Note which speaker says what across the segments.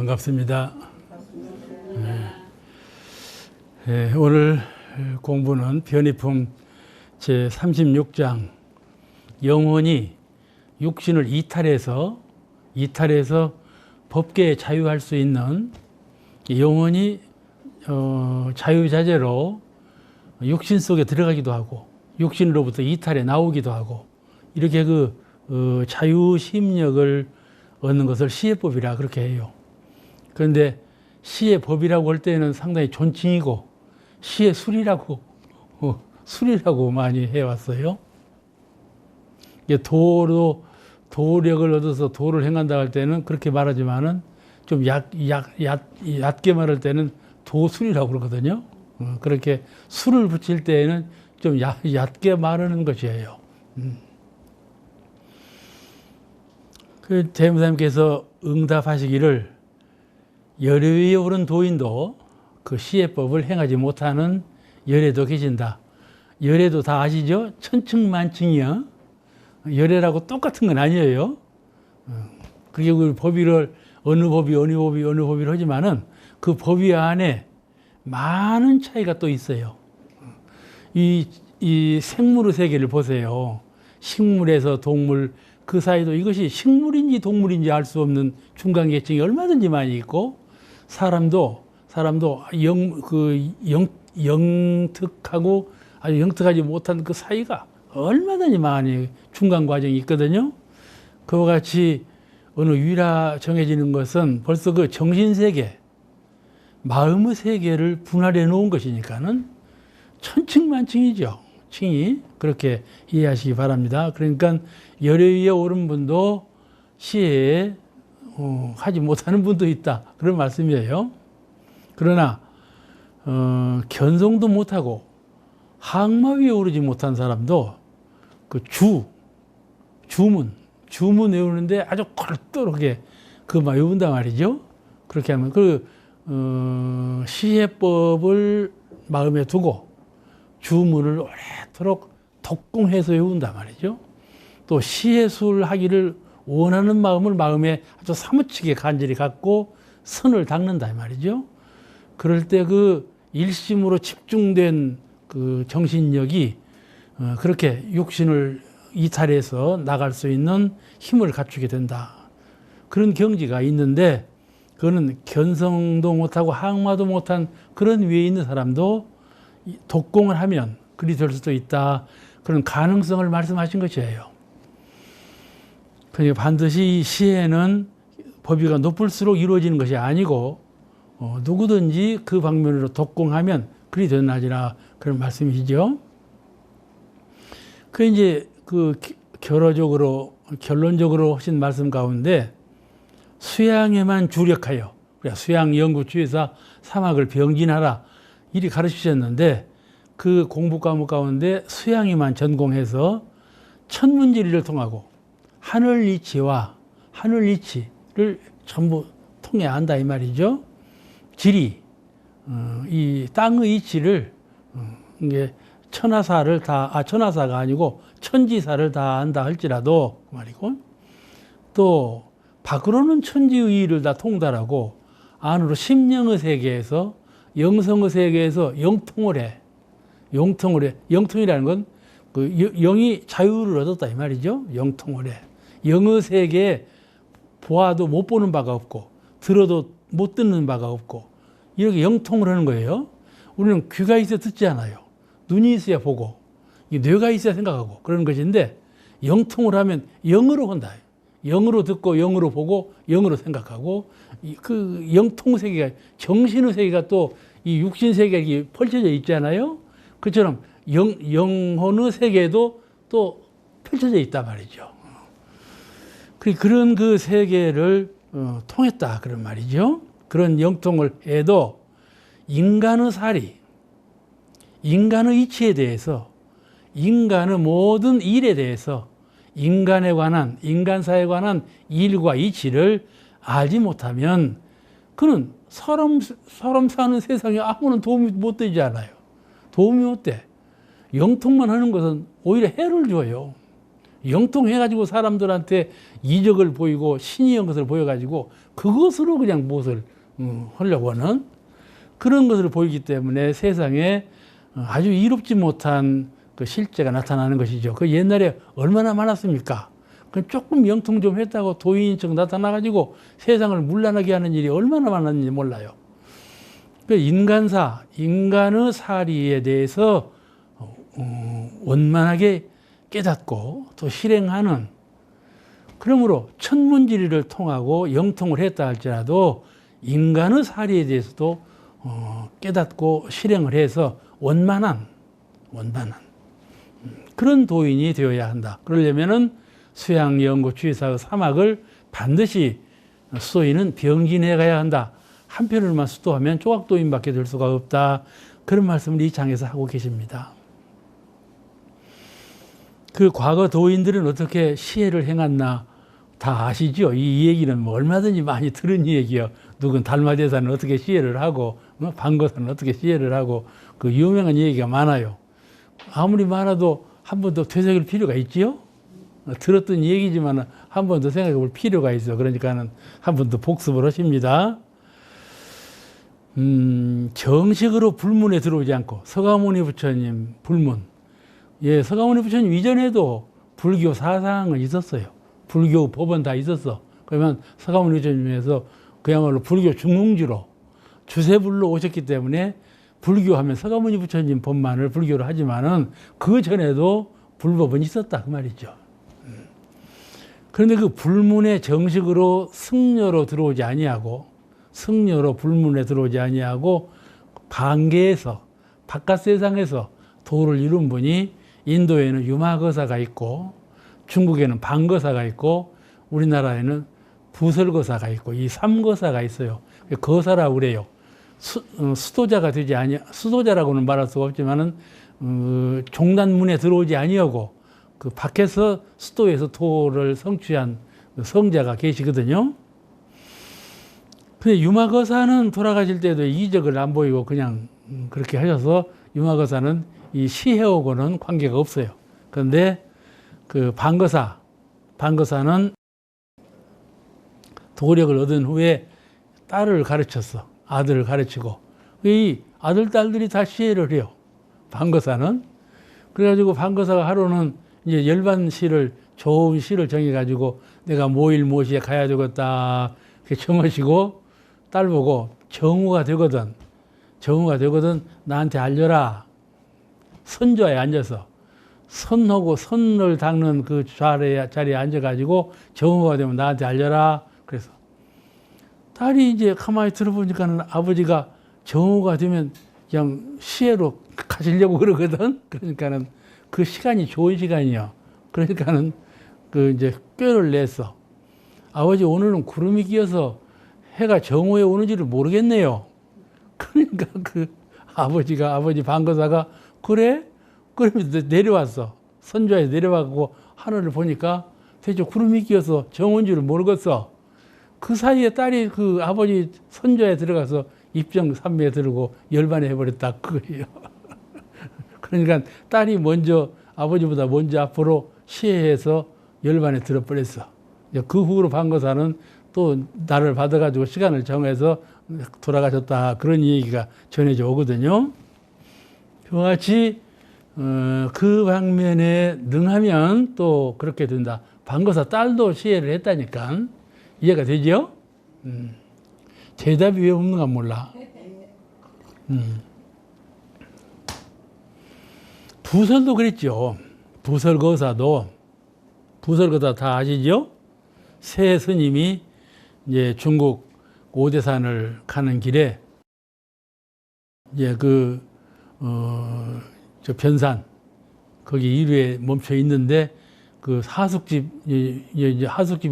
Speaker 1: 반갑습니다. 오늘 공부는 변희품 제36장 영혼이 육신을 이탈해서 법계에 자유할 수 있는 영혼이 자유자재로 육신 속에 들어가기도 하고 육신으로부터 이탈해 나오기도 하고 이렇게 자유심력을 얻는 것을 시해법이라 그렇게 해요. 그런데 시의 법이라고 할 때는 상당히 존칭이고 시의 술이라고 많이 해왔어요. 도력을 얻어서 도를 행한다 할 때는 그렇게 말하지만은 좀 얕게 말할 때는 도술이라고 그러거든요. 그렇게 술을 붙일 때에는 좀 얕게 말하는 것이에요. 그 대무사님께서 응답하시기를 열애 위에 오른 도인도 그 시해법을 행하지 못하는 열애도 계신다. 열애도 다 아시죠? 천층만층이요. 열애라고 똑같은 건 아니에요. 그게 그 법위를 어느 법이를 하지만은 그 법위 안에 많은 차이가 또 있어요. 이 생물의 세계를 보세요. 식물에서 동물, 그 사이도 이것이 식물인지 동물인지 알 수 없는 중간 계층이 얼마든지 많이 있고, 사람도 영특하고 아주 영특하지 못한 그 사이가 얼마든지 많이 중간 과정이 있거든요. 그와 같이 어느 위라 정해지는 것은 벌써 그 정신세계, 마음의 세계를 분할해 놓은 것이니까는 천층만층이죠. 층이 그렇게 이해하시기 바랍니다. 그러니까 열애 위에 오른 분도 시해에 하지 못하는 분도 있다, 그런 말씀이에요. 그러나 견성도 못하고 항마 위에 오르지 못한 사람도 그 주문 외우는데 아주 골똘하게 그만 외운단 말이죠. 그렇게 하면 시해법을 마음에 두고 주문을 오래도록 독공해서 외운단 말이죠. 또 시해술 하기를 원하는 마음을 마음에 아주 사무치게 간절히 갖고 선을 닦는다 말이죠. 그럴 때 그 일심으로 집중된 그 정신력이 그렇게 육신을 이탈해서 나갈 수 있는 힘을 갖추게 된다, 그런 경지가 있는데, 그거는 견성도 못하고 항마도 못한 그런 위에 있는 사람도 독공을 하면 그리 될 수도 있다, 그런 가능성을 말씀하신 것이에요. 그러니까 반드시 시해는 법위가 높을수록 이루어지는 것이 아니고 누구든지 그 방면으로 독공하면 그리 되나지라, 그런 말씀이시죠. 그 이제 결론적으로 하신 말씀 가운데 수양에만 주력하여, 수양 연구주의사 사막을 병진하라 이리 가르치셨는데, 그 공부 과목 가운데 수양에만 전공해서 천문지리를 통하고 하늘 이치와 하늘 이치를 전부 통해야 한다 이 말이죠. 지리, 이 땅의 이치를 이게 천하사가 아니고 천지사를 다 안다 할지라도 그 말이고, 또 밖으로는 천지의 다 통달하고 안으로 심령의 세계에서 영성의 세계에서 영통을 해. 영통이라는 건 그 영이 자유를 얻었다 이 말이죠. 영통을 해. 영의 세계에 보아도 못 보는 바가 없고 들어도 못 듣는 바가 없고 이렇게 영통을 하는 거예요. 우리는 귀가 있어야 듣지 않아요. 눈이 있어야 보고 뇌가 있어야 생각하고 그러는 것인데, 영통을 하면 영으로 한다. 영으로 듣고 영으로 보고 영으로 생각하고, 그 영통 세계가, 정신의 세계가 또 이 육신 세계가 펼쳐져 있잖아요. 그처럼 영혼의 세계도 또 펼쳐져 있단 말이죠. 그런 그 세계를 통했다 그런 말이죠. 그런 영통을 해도 인간의 사리, 인간의 이치에 대해서, 인간의 모든 일에 대해서, 인간에 관한, 인간사에 관한 일과 이치를 알지 못하면 그는 사람 사는 세상에 아무런 도움이 못 되지 않아요. 도움이 못 돼. 영통만 하는 것은 오히려 해를 줘요. 영통해가지고 사람들한테 이적을 보이고 신이 한 것을 보여가지고 그것으로 그냥 무엇을 하려고 하는 그런 것을 보이기 때문에 세상에 아주 이롭지 못한 그 실제가 나타나는 것이죠. 그 옛날에 얼마나 많았습니까? 그 조금 영통 좀 했다고 도인인 척 나타나가지고 세상을 문란하게 하는 일이 얼마나 많았는지 몰라요. 그 인간사, 인간의 사리에 대해서 원만하게 깨닫고 또 실행하는, 그러므로 천문지리를 통하고 영통을 했다 할지라도 인간의 사리에 대해서도 깨닫고 실행을 해서 원만한 그런 도인이 되어야 한다. 그러려면은 수양, 영고, 주의사의 사막을 반드시 수도인은 병진해 가야 한다. 한편으로만 수도하면 조각도인밖에 될 수가 없다. 그런 말씀을 이 장에서 하고 계십니다. 그 과거 도인들은 어떻게 시해를 행했나 다 아시죠? 이 얘기는 뭐 얼마든지 많이 들은 얘기요. 누군 달마대사는 어떻게 시해를 하고, 방거사는 어떻게 시해를 하고, 그 유명한 얘기가 많아요. 아무리 많아도 한 번 더 되새길 필요가 있지요? 들었던 얘기지만 한 번 더 생각해 볼 필요가 있어. 그러니까는 한 번 더 복습을 하십니다. 정식으로 불문에 들어오지 않고, 서가모니 부처님 불문. 예, 서가모니 부처님 이전에도 불교 사상은 있었어요. 불교 법은 다 있었어. 그러면 서가모니 부처님에서 그야말로 불교 중흥주로 주세불로 오셨기 때문에 불교하면 서가모니 부처님 법만을 불교로 하지만은 그 전에도 불법은 있었다 그 말이죠. 그런데 그 불문에 정식으로 승려로 들어오지 아니하고, 승려로 불문에 들어오지 아니하고 반계에서 바깥 세상에서 도를 이룬 분이 인도에는 유마거사가 있고 중국에는 방거사가 있고 우리나라에는 부설거사가 있고 이 삼거사가 있어요. 거사라고 그래요. 수도자가 되지 아니, 수도자라고는 말할 수가 없지만은 종단문에 들어오지 아니하고 그 밖에서 수도에서 도를 성취한 성자가 계시거든요. 근데 유마거사는 돌아가실 때도 이적을 안 보이고 그냥 그렇게 하셔서 유마거사는 이 시해하고는 관계가 없어요. 그런데 그 방거사는 도력을 얻은 후에 딸을 가르쳤어. 아들을 가르치고. 이 아들, 딸들이 다 시해를 해요. 방거사는. 그래가지고 방거사가 하루는 이제 열반 시를, 좋은 시를 정해가지고 내가 모일 모시에 가야 되겠다. 이렇게 정하시고 딸 보고 정우가 되거든 나한테 알려라. 선좌에 앉아서 선하고 선을 닦는 그 자리에 앉아가지고 정우가 되면 나한테 알려라. 그래서 딸이 이제 가만히 들어보니까는 아버지가 정우가 되면 그냥 시해로 가시려고 그러거든. 그러니까는 그 시간이 좋은 시간이요. 그러니까는 그 이제 꾀를 냈어. 아버지 오늘은 구름이 끼어서 해가 정오에 오는지를 모르겠네요. 그러니까 그 아버지 방거사가 그래? 그러면서 내려왔어. 선좌에 내려와서 하늘을 보니까 대체 구름이 끼어서 정오인 줄을 모르겠어. 그 사이에 딸이 그 아버지 선좌에 들어가서 입정 삼매에 들고 열반에 해버렸다 그거예요. 그러니까 딸이 아버지보다 먼저 앞으로 시해해서 열반에 들어버렸어. 그 후로 방거사는 또 나를 받아가지고 시간을 정해서 돌아가셨다. 그런 얘기가 전해져 오거든요. 그와 같이 그 방면에 능하면 또 그렇게 된다. 방거사 딸도 시해를 했다니까. 이해가 되죠? 대답이 왜 없는가 몰라. 부설도 그랬죠. 부설거사 다 아시죠? 새 스님이 이제 중국 오대산을 가는 길에 이제 저 변산 거기 이루에 멈춰 있는데 그 하숙집이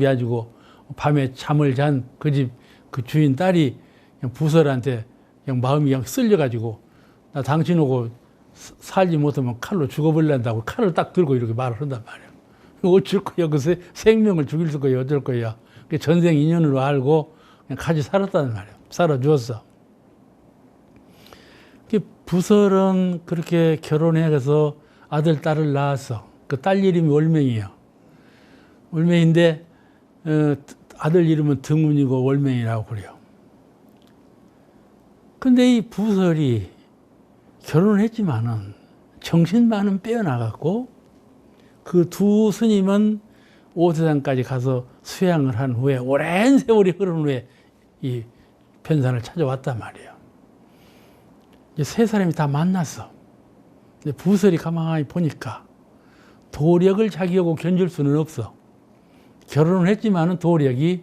Speaker 1: 가지고 밤에 잠을 잔 그 주인 딸이 그냥 부설한테 그냥 마음이 그냥 쓸려가지고 나 당신 오고 살지 못하면 칼로 죽어버린다고 칼을 딱 들고 이렇게 말을 한단 말이야. 어쩔 거야. 그 생명을 죽일 거야. 어쩔 거야. 전생 인연으로 알고 그냥 같이 살았다는 말이야. 살아주었어. 부설은 그렇게 결혼해서 아들, 딸을 낳았어. 그 딸 이름이 월명이야. 월맹인데 아들 이름은 등운이고 월맹이라고 그래요. 근데 이 부설이 결혼을 했지만은 정신만은 빼어나갔고 그 두 스님은 오세상까지 가서 수양을 한 후에 오랜 세월이 흐른 후에 이 변산을 찾아왔단 말이에요. 이제 세 사람이 다 만났어. 근데 부설이 가만히 보니까 도력을 자기하고 견줄 수는 없어. 결혼을 했지만은 도력이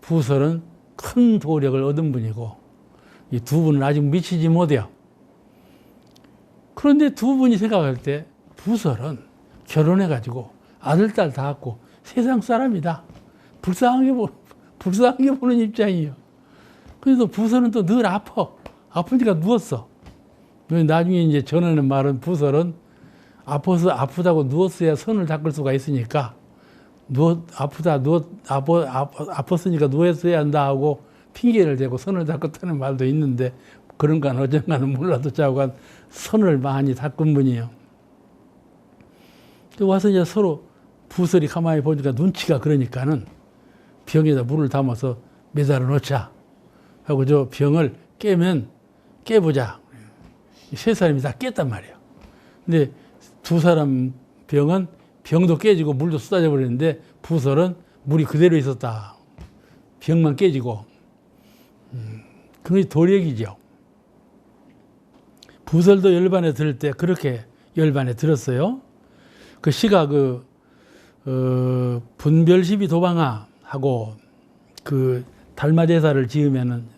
Speaker 1: 부설은 큰 도력을 얻은 분이고 이 두 분은 아직 미치지 못해요. 그런데 두 분이 생각할 때 부설은 결혼해가지고 아들, 딸 다 갖고 세상 사람이다. 불쌍하게 보는 입장이에요. 그래서 부설은 또 늘 아프니까 누웠어. 나중에 이제 전하는 말은 부설은 아프다고 누웠어야 선을 닦을 수가 있으니까 아팠으니까 누웠어야 한다 하고 핑계를 대고 선을 닦았다는 말도 있는데 그런 건 어쩐가는 몰라도 자고간 선을 많이 닦은 분이에요. 또 와서 이제 서로 부설이 가만히 보니까 눈치가 그러니까는 병에다 물을 담아서 매달아 놓자 하고 저 병을 깨보자. 세 사람이 다 깼단 말이에요. 근데 두 사람 병도 깨지고 물도 쏟아져 버렸는데 부설은 물이 그대로 있었다. 병만 깨지고. 그게 도력이죠. 부설도 열반에 들을 때 그렇게 열반에 들었어요. 그 시가 분별시비 도방아 하고 그 달마대사를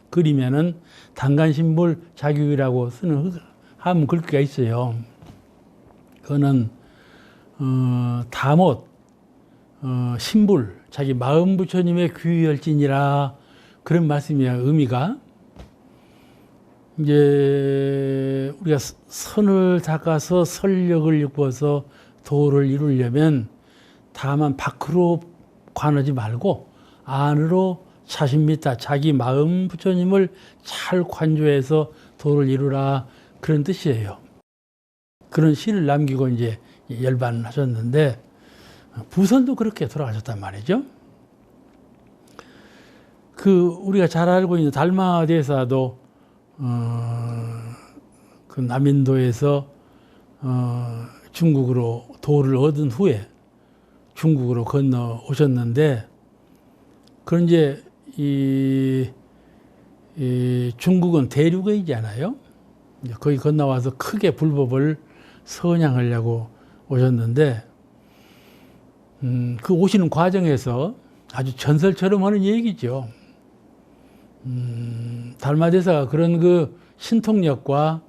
Speaker 1: 그리면은 단간신불 자규이라고 쓰는 한문 글귀가 있어요. 그거는 다못 신불 자기 마음 부처님의 귀열진이라 그런 말씀이야. 의미가 이제 우리가 선을 닦아서 설력을 입어서 도를 이루려면 다만 밖으로 관하지 말고 안으로 자신 믿다 자기 마음 부처님을 잘 관조해서 도를 이루라 그런 뜻이에요. 그런 시를 남기고 이제 열반을 하셨는데 부선도 그렇게 돌아가셨단 말이죠. 우리가 잘 알고 있는 달마대사도 그 남인도에서 중국으로 도를 얻은 후에 중국으로 건너 오셨는데 그런 이제 이 중국은 대륙이잖아요. 거기 건너와서 크게 불법을 선양하려고 오셨는데 그 오시는 과정에서 아주 전설처럼 하는 얘기죠. 달마대사가 그런 그 신통력과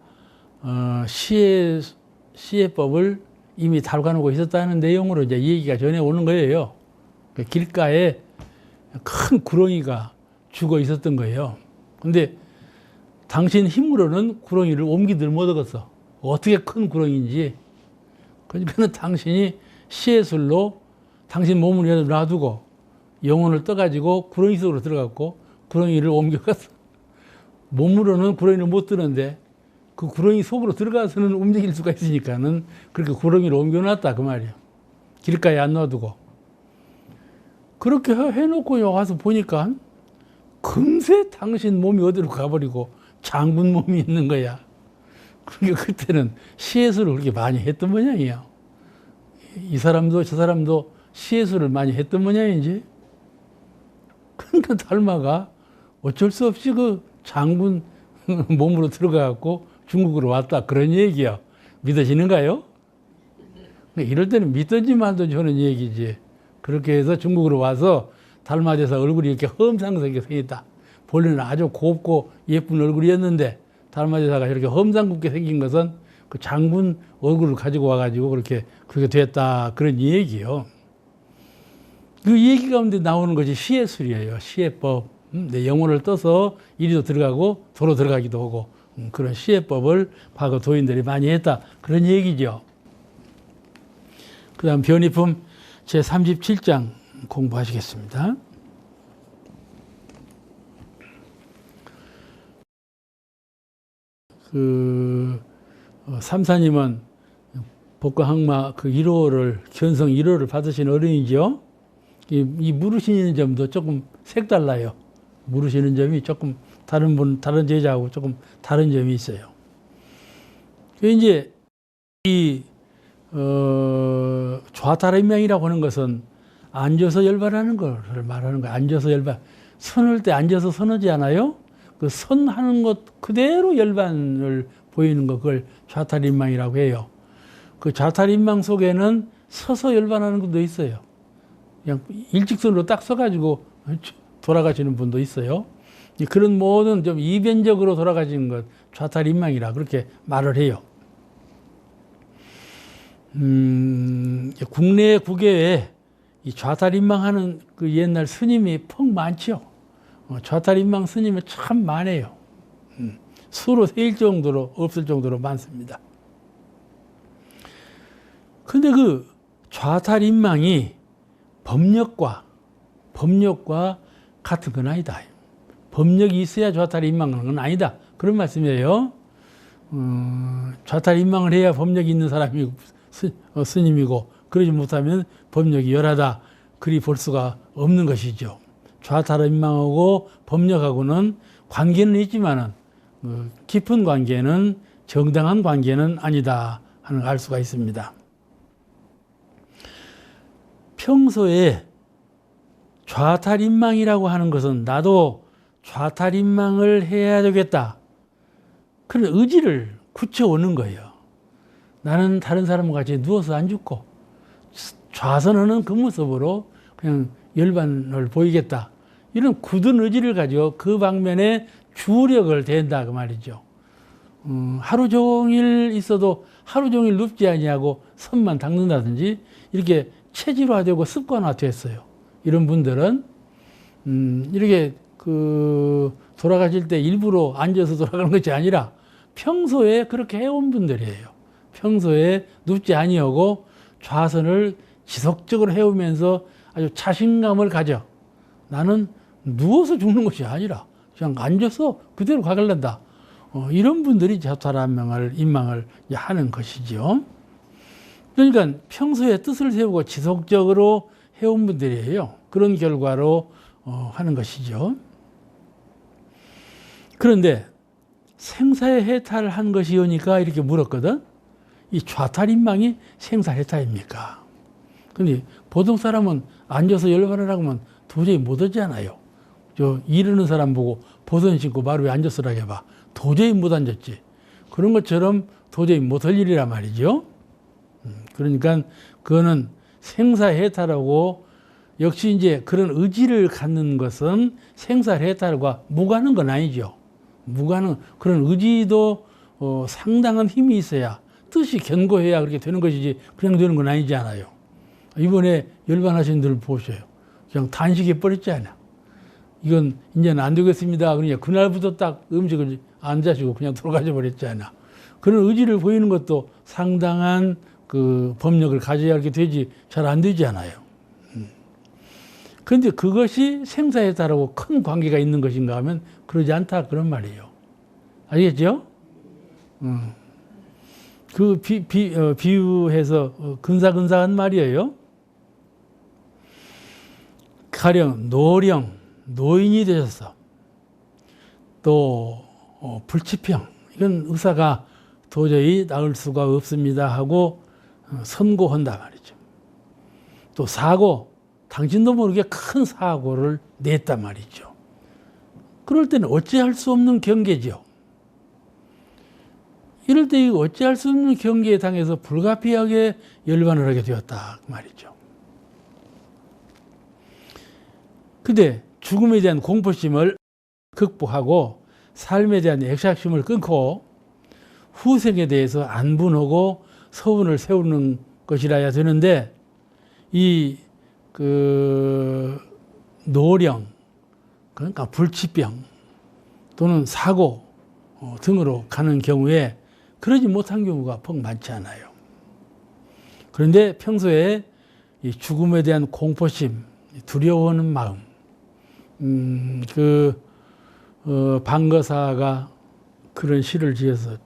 Speaker 1: 시해법을 이미 달관하고 있었다는 내용으로 이제 얘기가 전해 오는 거예요. 길가에 큰 구렁이가 죽어 있었던 거예요. 근데 당신 힘으로는 구렁이를 옮기들 못하겠어. 어떻게 큰 구렁이인지. 그러니까 당신이 시해술로 당신 몸을 놔두고 영혼을 떠가지고 구렁이 속으로 들어갔고 구렁이를 옮겨갔어. 몸으로는 구렁이를 못 드는데 그 구렁이 속으로 들어가서는 움직일 수가 있으니까는 그렇게 구렁이를 옮겨놨다 그 말이에요. 길가에 안 놔두고. 그렇게 해놓고 와서 보니까 금세 당신 몸이 어디로 가버리고 장군 몸이 있는 거야. 그러니까 그때는 시해술을 그렇게 많이 했던 모양이에요. 이 사람도 저 사람도 시해술을 많이 했던 모양이지. 그러니까 달마가 어쩔 수 없이 그 장군 몸으로 들어가갖고 중국으로 왔다 그런 얘기야. 믿어지는가요? 이럴 때는 믿든지 말든지 하는 얘기지. 그렇게 해서 중국으로 와서 달마대사 얼굴이 이렇게 험상궂게 생겼다. 본래는 아주 곱고 예쁜 얼굴이었는데 달마대사가 이렇게 험상궂게 생긴 것은 그 장군 얼굴을 가지고 와가지고 그렇게 됐다 그런 얘기요. 그 얘기 가운데 나오는 것이 시해술이에요. 시해법. 내 영혼을 떠서 이리도 들어가고 도로 들어가기도 하고 그런 시해법을 과거 도인들이 많이 했다 그런 얘기죠. 그 다음 변이품 제37장 공부하시겠습니다. 삼사님은 법과 항마 그 1호를 견성 1호를 받으신 어른이죠. 이 물으시는 점도 조금 색달라요. 물으시는 점이 조금 다른 제자하고 조금 다른 점이 있어요. 이제 좌타림망이라고 하는 것은 앉아서 열반하는 것을 말하는 거예요. 앉아서 열반. 선을 때 앉아서 선하지 않아요? 그 선하는 것 그대로 열반을 보이는 것, 그걸 좌타림망이라고 해요. 그 좌타림망 속에는 서서 열반하는 것도 있어요. 그냥 일직선으로 딱 서가지고 돌아가시는 분도 있어요. 그런 모든 좀 이변적으로 돌아가시는 것, 좌타림망이라 그렇게 말을 해요. 국내 국외에 이 좌타림망하는 그 옛날 스님이 퍽 많죠. 좌타림망 스님이 참 많아요. 수로 세일 정도로 없을 정도로 많습니다. 근데 그 좌타림망이 법력과 같은 건 아니다. 법력이 있어야 좌타림망하는 건 아니다. 그런 말씀이에요. 좌타림망을 해야 법력이 있는 사람이 스님이고, 그러지 못하면 법력이 열하다. 그리 볼 수가 없는 것이죠. 좌타림망하고 법력하고는 관계는 있지만은 깊은 관계는, 정당한 관계는 아니다 하는 걸 알 수가 있습니다. 평소에 좌타림망이라고 하는 것은 나도 좌타림망을 해야 되겠다, 그런 의지를 굳혀오는 거예요. 나는 다른 사람과 같이 누워서 안 죽고 좌선하는 그 모습으로 그냥 열반을 보이겠다, 이런 굳은 의지를 가지고 그 방면에 주력을 댄다 그 말이죠. 하루 종일 있어도 하루 종일 눕지 아니하고 선만 닦는다든지 이렇게 체질화되고 습관화됐어요. 이런 분들은 이렇게 돌아가실 때 일부러 앉아서 돌아가는 것이 아니라 평소에 그렇게 해온 분들이에요. 평소에 눕지 아니하고 좌선을 지속적으로 해오면서 아주 자신감을 가져, 나는 누워서 죽는 것이 아니라 그냥 앉아서 그대로 가갈란다. 이런 분들이 좌타림망을 임망을 하는 것이죠. 그러니까 평소에 뜻을 세우고 지속적으로 해온 분들이에요. 그런 결과로 하는 것이죠. 그런데 생사의 해탈을 한 것이오니까 이렇게 물었거든. 이 좌타림망이 생사해탈입니까? 근데 보통 사람은 앉아서 열반을 하면 도저히 못 하잖아요. 이러는 사람 보고 보선 신고 바로 왜 앉았으라 해봐. 도저히 못 앉았지. 그런 것처럼 도저히 못할 일이란 말이죠. 그러니까 그거는 생사해탈하고, 역시 이제 그런 의지를 갖는 것은 생사해탈과 무관한 건 아니죠. 무관한 그런 의지도 상당한 힘이 있어야, 뜻이 견고해야 그렇게 되는 것이지 그냥 되는 건 아니잖아요. 이번에 열반하신 분들 보세요. 그냥 단식해 버렸잖아요. 이건 이제는 안 되겠습니다. 그러니까 그날부터 딱 음식을 안 자시고 그냥 돌아가셔 버렸잖아. 그런 의지를 보이는 것도 상당한 그 법력을 가져야 이렇게 되지, 잘 안 되지 않아요. 그런데 그것이 생사해탈하고 큰 관계가 있는 것인가 하면 그러지 않다, 그런 말이에요. 알겠죠? 그 비유해서 근사근사한 말이에요. 가령 노인이 되셨어. 또 불치병, 이건 의사가 도저히 나을 수가 없습니다 하고 선고한다 말이죠. 또 사고, 당신도 모르게 큰 사고를 냈단 말이죠. 그럴 때는 어찌할 수 없는 경계죠. 이럴 때 어찌할 수 없는 경계에 당해서 불가피하게 열반을 하게 되었다 그 말이죠. 근데 죽음에 대한 공포심을 극복하고 삶에 대한 애착심을 끊고 후생에 대해서 안분하고 서운을 세우는 것이라야 되는데, 노령, 그러니까 불치병 또는 사고 등으로 가는 경우에 그러지 못한 경우가 퍽 많지 않아요. 그런데 평소에 이 죽음에 대한 공포심, 두려워하는 마음, 방거사가 그런 시를 지어서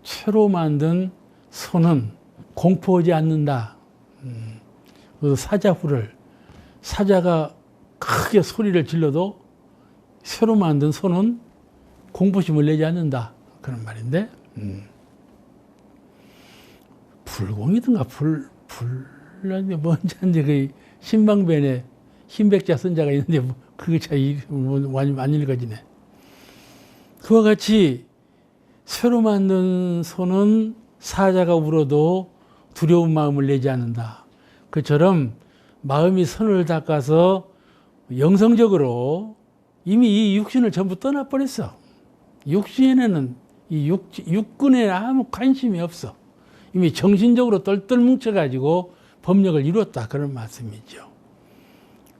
Speaker 1: 채로 만든 손은 공포하지 않는다. 그 사자가 크게 소리를 질러도 새로 만든 손은 공포심을 내지 않는다. 그런 말인데, 불공이든가 뭔지 안데 그 신방변에 흰백자 쓴 자가 있는데 그 차이 안 읽어지네. 그와 같이 새로 만든 손은 사자가 울어도 두려운 마음을 내지 않는다. 그처럼 마음이 선을 닦아서 영성적으로 이미 이 육신을 전부 떠나버렸어. 육신에는 이 육군에 아무 관심이 없어. 이미 정신적으로 똘똘 뭉쳐가지고 법력을 이뤘다. 그런 말씀이죠.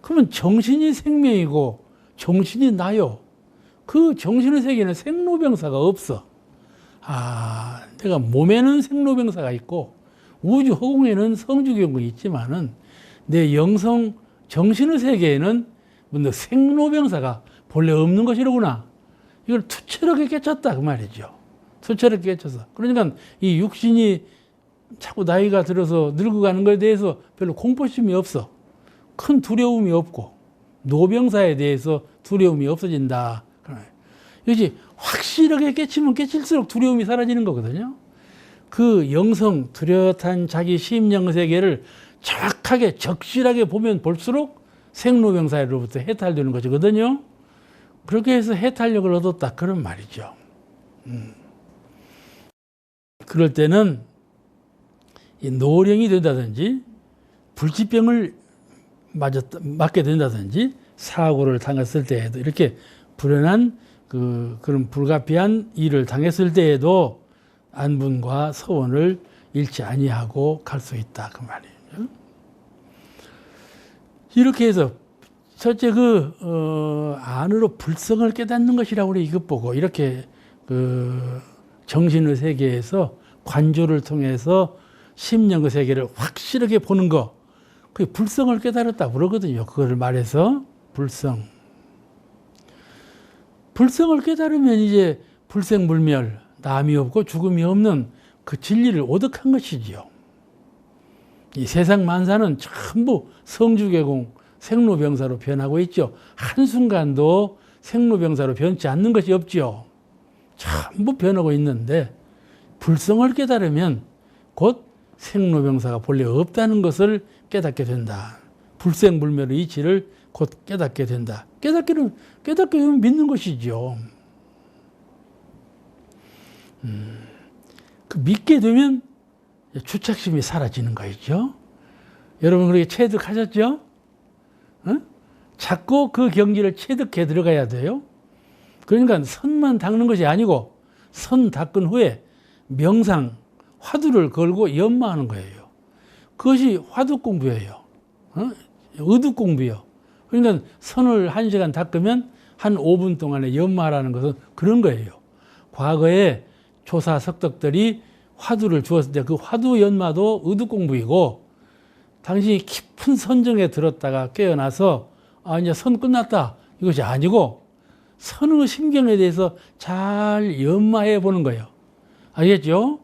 Speaker 1: 그러면 정신이 생명이고 정신이 나요. 그 정신의 세계는 생로병사가 없어. 내가 몸에는 생로병사가 있고 우주 허공에는 성주경이 있지만은 내 영성 정신의 세계에는 생로병사가 본래 없는 것이로구나. 이걸 투철하게 깨쳤다 그 말이죠. 투철하게 깨쳐서. 그러니까 이 육신이 자꾸 나이가 들어서 늙어가는 것에 대해서 별로 공포심이 없어. 큰 두려움이 없고 노병사에 대해서 두려움이 없어진다. 이것이 확실하게 깨치면 깨칠수록 두려움이 사라지는 거거든요. 그 영성 뚜렷한 자기 심령 세계를 정확하게 적실하게 보면 볼수록 생로병사로부터 해탈되는 것이거든요. 그렇게 해서 해탈력을 얻었다. 그런 말이죠. 그럴 때는 이 노령이 된다든지 불치병을 맞게 된다든지 사고를 당했을 때에도 이렇게 불행한 그런 불가피한 일을 당했을 때에도 안분과 서원을 잃지 아니하고 갈 수 있다. 그 말이에요. 이렇게 해서 첫째 안으로 불성을 깨닫는 것이라고 우리 이것 보고 이렇게 정신의 세계에서 관조를 통해서 심령의 세계를 확실하게 보는 거, 그게 불성을 깨달았다고 그러거든요. 그거를 말해서 불성. 불성을 깨달으면 이제 불생불멸, 남이 없고 죽음이 없는 그 진리를 오득한 것이지요. 이 세상 만사는 전부 성주개공, 생로병사로 변하고 있죠. 한순간도 생로병사로 변치 않는 것이 없죠. 전부 변하고 있는데 불성을 깨달으면 곧 생로병사가 본래 없다는 것을 깨닫게 된다. 불생불멸의 이치를 곧 깨닫게 된다. 깨닫게 되면 믿는 것이죠. 그 믿게 되면 주착심이 사라지는 거죠. 여러분 그렇게 체득하셨죠? 자꾸 그 경지를 체득해 들어가야 돼요. 그러니까 선만 닦는 것이 아니고 선 닦은 후에 명상, 화두를 걸고 연마하는 거예요. 그것이 화두 공부예요. 의두 공부예요. 그러니까 선을 1시간 닦으면 한 5분 동안에 연마하라는 것은 그런 거예요. 과거에 조사 석덕들이 화두를 주었을 때 그 화두 연마도 의두 공부이고 당신이 깊은 선정에 들었다가 깨어나서 이제 선 끝났다. 이것이 아니고 선의 심경에 대해서 잘 연마해 보는 거예요. 알겠죠?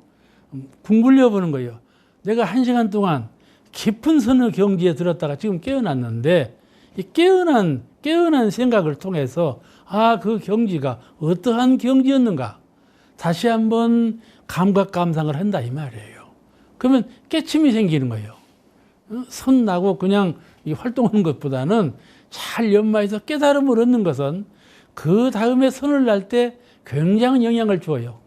Speaker 1: 공부를 해보는 거예요. 내가 1시간 동안 깊은 선의 경지에 들었다가 지금 깨어났는데 이 깨어난 생각을 통해서 그 경지가 어떠한 경지였는가 다시 한번 감각 감상을 한다 이 말이에요. 그러면 깨침이 생기는 거예요. 선 나고 그냥 활동하는 것보다는 잘 연마해서 깨달음을 얻는 것은 그 다음에 선을 날 때 굉장한 영향을 줘요.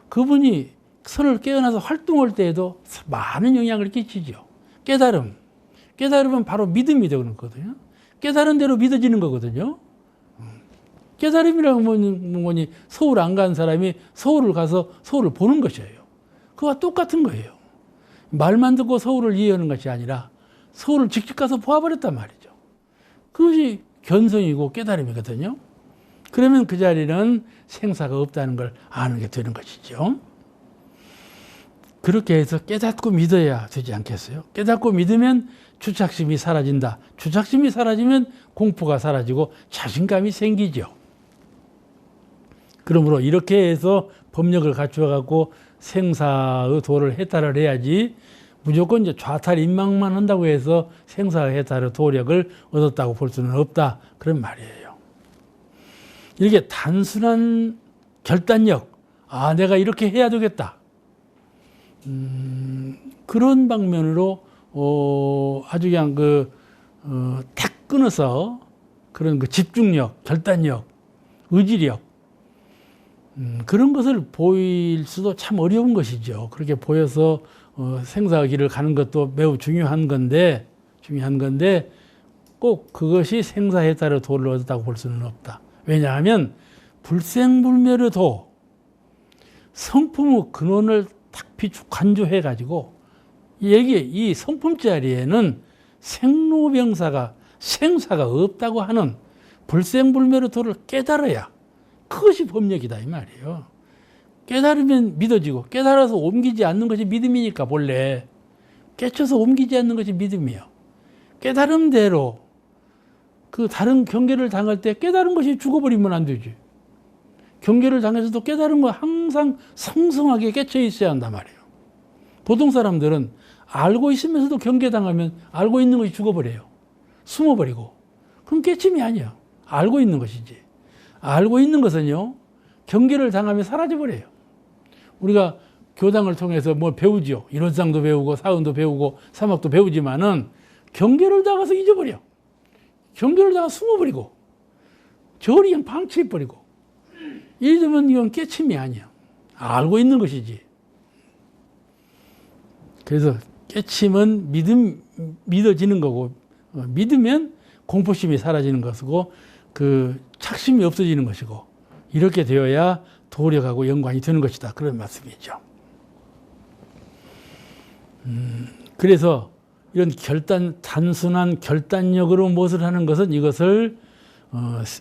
Speaker 1: 그분이 선을 깨어나서 활동할 때에도 많은 영향을 끼치죠. 깨달음은 바로 믿음이 되거든요. 깨달은 대로 믿어지는 거거든요. 깨달음이라고 뭐니 서울 안 간 사람이 서울을 가서 서울을 보는 것이에요. 그와 똑같은 거예요. 말만 듣고 서울을 이해하는 것이 아니라 서울을 직접 가서 보아버렸단 말이죠. 그것이 견성이고 깨달음이거든요. 그러면 그 자리는 생사가 없다는 걸 아는 게 되는 것이죠. 그렇게 해서 깨닫고 믿어야 되지 않겠어요? 깨닫고 믿으면 주착심이 사라진다. 주착심이 사라지면 공포가 사라지고 자신감이 생기죠. 그러므로 이렇게 해서 법력을 갖추어 갖고 생사의 도를 해탈을 해야지 무조건 이제 좌탈인망만 한다고 해서 생사해탈의 도력을 얻었다고 볼 수는 없다. 그런 말이에요. 이렇게 단순한 결단력, 내가 이렇게 해야 되겠다. 그런 방면으로 아주 그냥 탁 끊어서 그런 집중력, 결단력, 의지력 그런 것을 보일 수도 참 어려운 것이죠. 그렇게 보여서 생사의 길을 가는 것도 매우 중요한 건데 꼭 그것이 생사해탈의 도를 얻었다고 볼 수는 없다. 왜냐하면 불생불멸의 도, 성품의 근원을 탁 간주해 가지고 이 성품 자리에는 생로병사가 생사가 없다고 하는 불생불멸의 도를 깨달아야 그것이 법력이다 이 말이에요. 깨달으면 믿어지고 깨달아서 옮기지 않는 것이 믿음이니까 본래 깨쳐서 옮기지 않는 것이 믿음이에요. 깨달음대로 그 다른 경계를 당할 때 깨달은 것이 죽어버리면 안 되지. 경계를 당해서도 깨달은 건 항상 상성하게 깨쳐 있어야 한단 말이에요. 보통 사람들은 알고 있으면서도 경계 당하면 알고 있는 것이 죽어버려요. 숨어버리고. 그럼 깨침이 아니야. 알고 있는 것이지. 알고 있는 것은요, 경계를 당하면 사라져버려요. 우리가 교당을 통해서 뭘 배우죠. 일원상도 배우고 사은도 배우고 사막도 배우지만은 경계를 당해서 잊어버려. 경계를 당해서 숨어버리고 저리 그냥 방치해버리고 이러면 이건 깨침이 아니야. 알고 있는 것이지. 그래서 깨침은 믿어지는 거고 믿으면 공포심이 사라지는 것이고 그 착심이 없어지는 것이고 이렇게 되어야 도력하고 연관이 되는 것이다. 그런 말씀이죠. 그래서 이런 단순한 결단력으로 무엇을 하는 것은 이것을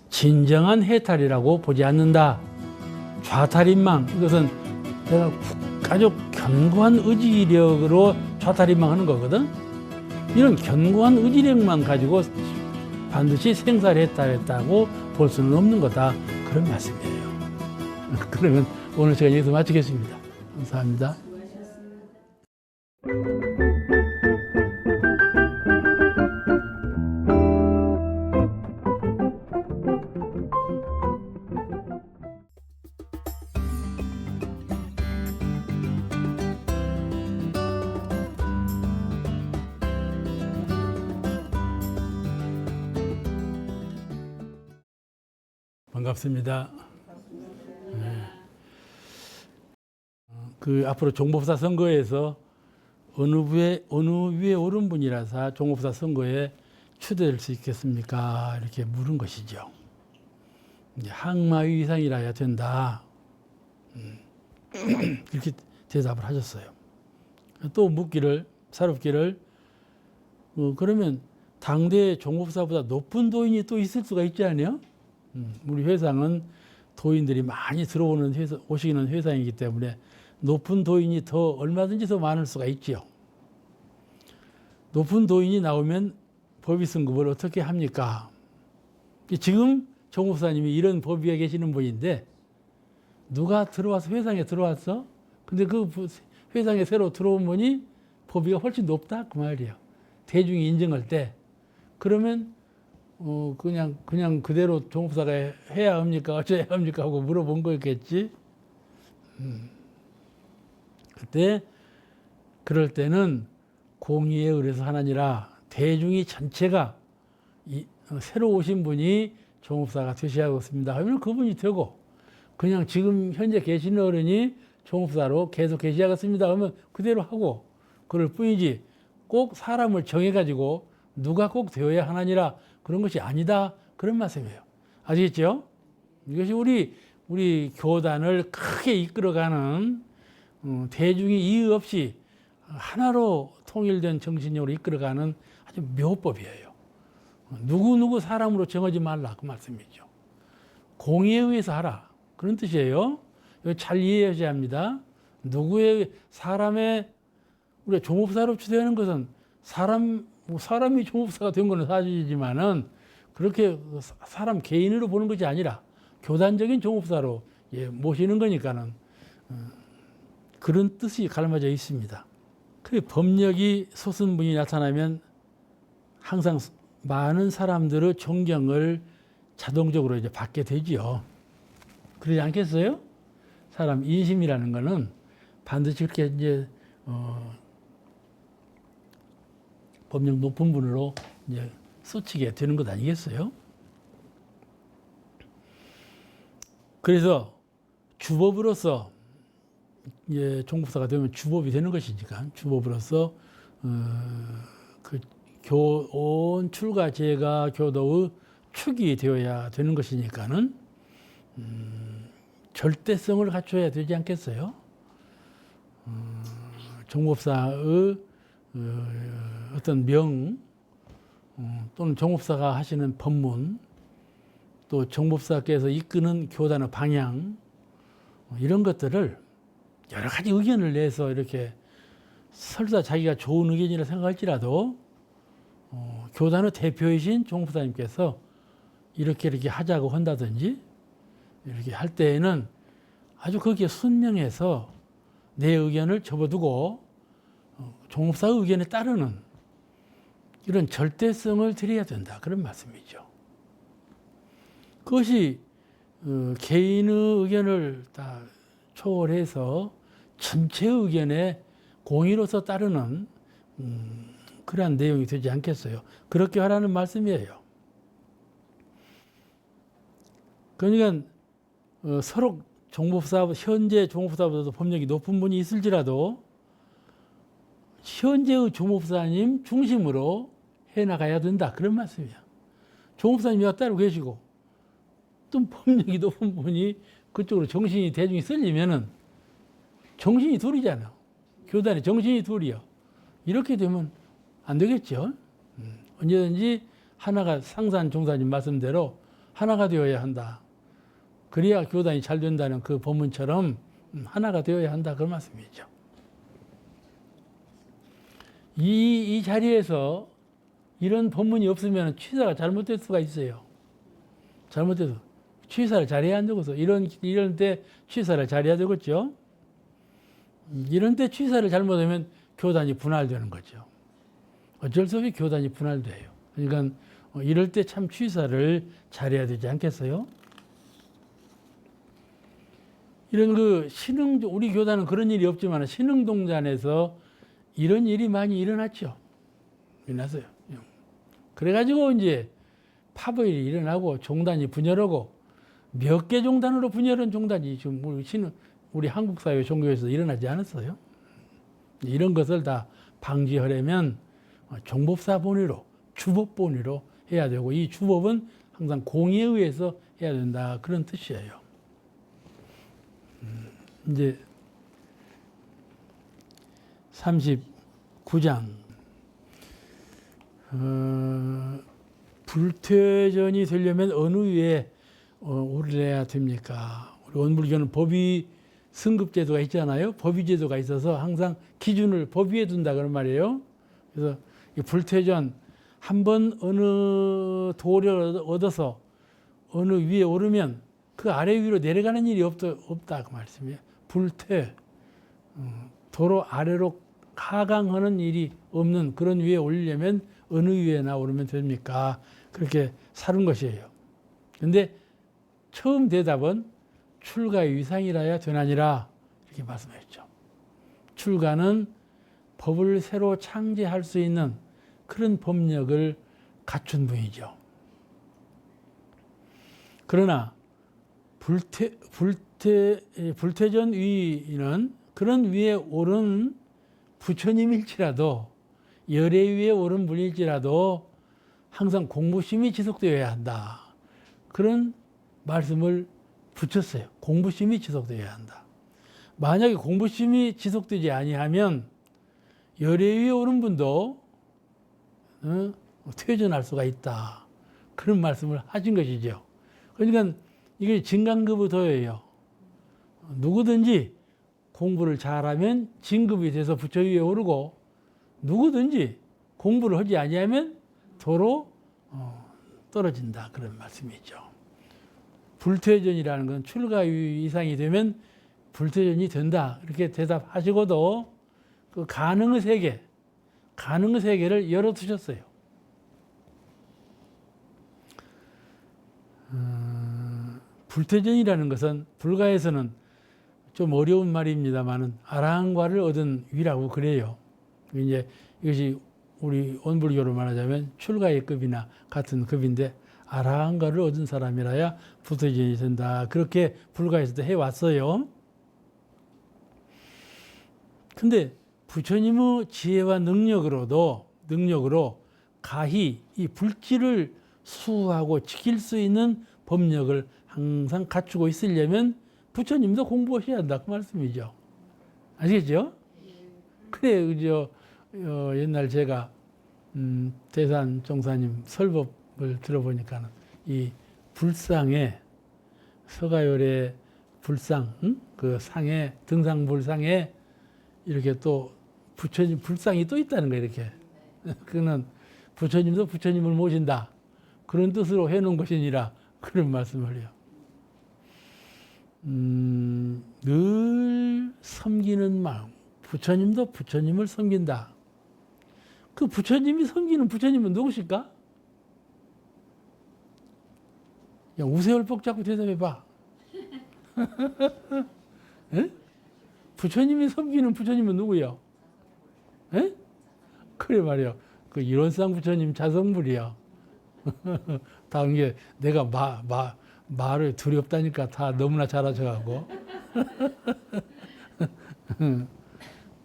Speaker 1: 진정한 해탈이라고 보지 않는다. 좌탈인망, 이것은 내가 아주 견고한 의지력으로 좌탈인망하는 거거든. 이런 견고한 의지력만 가지고 반드시 생사를 해탈했다고 볼 수는 없는 거다. 그런 말씀이에요. 그러면 오늘 시간 여기서 마치겠습니다. 감사합니다. 반갑습니다. 그 앞으로 종법사 선거에서 어느 위에 오른 분이라서 종법사 선거에 추대될 수 있겠습니까? 이렇게 물은 것이죠. 이제 항마위 이상이라 해야 된다. 이렇게 대답을 하셨어요. 또 사롭기를 그러면 당대 종법사보다 높은 도인이 또 있을 수가 있지 않아요? 우리 회상은 도인들이 많이 오시는 회상이기 때문에 높은 도인이 얼마든지 더 많을 수가 있지요. 높은 도인이 나오면 법위승급을 어떻게 합니까? 지금 종법사님이 이런 법위에 계시는 분인데 누가 회상에 들어왔어? 근데 그 회상에 새로 들어온 분이 법위가 훨씬 높다 그 말이에요. 대중이 인정할 때 그러면 그냥 그대로 종법사가 해야 합니까? 어쩌야 합니까? 하고 물어본 거였겠지. 그럴 때는 공의에 의해서 하나니라 대중이 전체가 새로 오신 분이 종법사가 되셔야겠습니다 하면 그분이 되고 그냥 지금 현재 계시는 어른이 종법사로 계속 계셔야겠습니다 하면 그대로 하고 그럴 뿐이지 꼭 사람을 정해가지고 누가 꼭 되어야 하나니라 그런 것이 아니다. 그런 말씀이에요. 아시겠죠? 이것이 우리 교단을 크게 이끌어가는 대중이 이의 없이 하나로 통일된 정신력으로 이끌어가는 아주 묘법이에요. 누구 사람으로 정하지 말라 그 말씀이죠. 공의에 의해서 하라 그런 뜻이에요. 이거 잘 이해하셔야 합니다. 사람의 우리가 종법사로 추대하는 것은 사람이 종법사가 된 것은 사실이지만은 그렇게 사람 개인으로 보는 것이 아니라 교단적인 종법사로 모시는 거니까는 그런 뜻이 갈라져 있습니다. 그 법력이 솟은 분이 나타나면 항상 많은 사람들의 존경을 자동적으로 이제 받게 되지요. 그러지 않겠어요? 사람 인심이라는 거는 반드시 그렇게 이제 법력 높은 분으로 이제 쏟치게 되는 것 아니겠어요? 그래서 주법으로서 이제 종법사가 되면 주법이 되는 것이니까 주법으로서 그 온 출가 제가 교도의 축이 되어야 되는 것이니까는 절대성을 갖춰야 되지 않겠어요? 종법사의 어떤 명 또는 종법사가 하시는 법문 또 종법사께서 이끄는 교단의 방향 이런 것들을 여러 가지 의견을 내서 이렇게 설사 자기가 좋은 의견이라 생각할지라도 교단의 대표이신 종법사님께서 이렇게 하자고 한다든지 이렇게 할 때에는 아주 거기에 순명해서 내 의견을 접어두고 종법사의 의견에 따르는 이런 절대성을 드려야 된다. 그런 말씀이죠. 그것이 개인의 의견을 다 초월해서 전체 의견에 공의로서 따르는 그러한 내용이 되지 않겠어요. 그렇게 하라는 말씀이에요. 그러니까 서로 현재 종법사보다도 법력이 높은 분이 있을지라도 현재의 종법사님 중심으로 해나가야 된다. 그런 말씀이야. 종법사님이 따로 계시고 또 법력이 높은 분이 그쪽으로 정신이 대중이 쏠리면은 정신이 둘이잖아. 교단에 정신이 둘이요. 이렇게 되면 안 되겠죠. 언제든지 하나가 상산 종사님 말씀대로 하나가 되어야 한다. 그래야 교단이 잘 된다는 그 법문처럼 하나가 되어야 한다. 그런 말씀이죠. 이 자리에서 이런 법문이 없으면 취사가 잘못될 수가 있어요. 잘못돼서 취사를 잘해야 한다고서 이런 때 취사를 잘해야 되겠죠. 이런 때 취사를 잘못하면 교단이 분할되는 거죠. 어쩔 수 없이 교단이 분할돼요. 그러니까 이럴 때 참 취사를 잘해야 되지 않겠어요? 이런 우리 교단은 그런 일이 없지만 신흥동단에서 이런 일이 많이 일어났죠. 일어났어요. 그래가지고 이제 파벌이 일어나고 종단이 분열하고 몇 개 종단으로 분열한 종단이 지금 우리 한국 사회 종교에서 일어나지 않았어요. 이런 것을 다 방지하려면 종법사 본위로 주법 본위로 해야 되고 이 주법은 항상 공의에 의해서 해야 된다 그런 뜻이에요. 이제 39장 불퇴전이 되려면 어느 위에 오르려야 됩니까? 우리 원불교는 법위 승급제도가 있잖아요. 법위제도가 있어서 항상 기준을 법위에 둔다 그런 말이에요. 그래서 이 불퇴전 한번 어느 도를 얻어서 어느 위에 오르면 그 아래 위로 내려가는 일이 없다 그 말씀이에요. 불퇴 도로 아래로 하강하는 일이 없는 그런 위에 올리려면 어느 위에나 오르면 됩니까? 그렇게 사는 것이에요. 그런데 처음 대답은 출가의 위상이라야 되나니라 이렇게 말씀하셨죠. 출가는 법을 새로 창제할 수 있는 그런 법력을 갖춘 분이죠. 그러나 불퇴전 위는 그런 위에 오른 부처님일지라도 열애 위에 오른 분일지라도 항상 공부심이 지속되어야 한다. 그런 말씀을 붙였어요. 공부심이 지속되어야 한다. 만약에 공부심이 지속되지 아니하면 열애 위에 오른 분도 퇴전할 수가 있다. 그런 말씀을 하신 것이죠. 그러니까 이게 진강급의 도예요. 누구든지 공부를 잘하면 진급이 돼서 부처 위에 오르고 누구든지 공부를 하지 아니하면 도로 떨어진다. 그런 말씀이죠. 불퇴전이라는 건 출가 이상이 되면 불퇴전이 된다. 이렇게 대답하시고도 그 가능의 세계를 열어두셨어요. 불태전이라는 것은 불가에서는 좀 어려운 말입니다만은 아라한과를 얻은 위라고 그래요. 이제 이것이 우리 온불교로 말하자면 출가의 급이나 같은 급인데 아라한과를 얻은 사람이라야 불태전이 된다. 그렇게 불가에서도 해왔어요. 근데 부처님의 지혜와 능력으로 가히 이 불길을 수호하고 지킬 수 있는 법력을 항상 갖추고 있으려면 부처님도 공부하셔야 한다 그 말씀이죠. 아시겠죠? 그래 그죠. 옛날 제가 대산 종사님 설법을 들어보니까는 이 불상에 서가열의 불상, 그 상에 등상불상에 이렇게 또 부처님 불상이 또 있다는 거예요. 이렇게 그는 부처님도 부처님을 모신다 그런 뜻으로 해놓은 것이니라 그런 말씀을 해요. 늘 섬기는 마음, 부처님도 부처님을 섬긴다. 그 부처님이 섬기는 부처님은 누구실까? 야, 우세얼뻑 잡고 대답해봐. 부처님이 섬기는 부처님은 누구요? 에? 그래 말이요. 그 일원상 부처님 자성불이요. 다음 게 내가 말을 두렵다니까 다 너무나 잘하셔가고.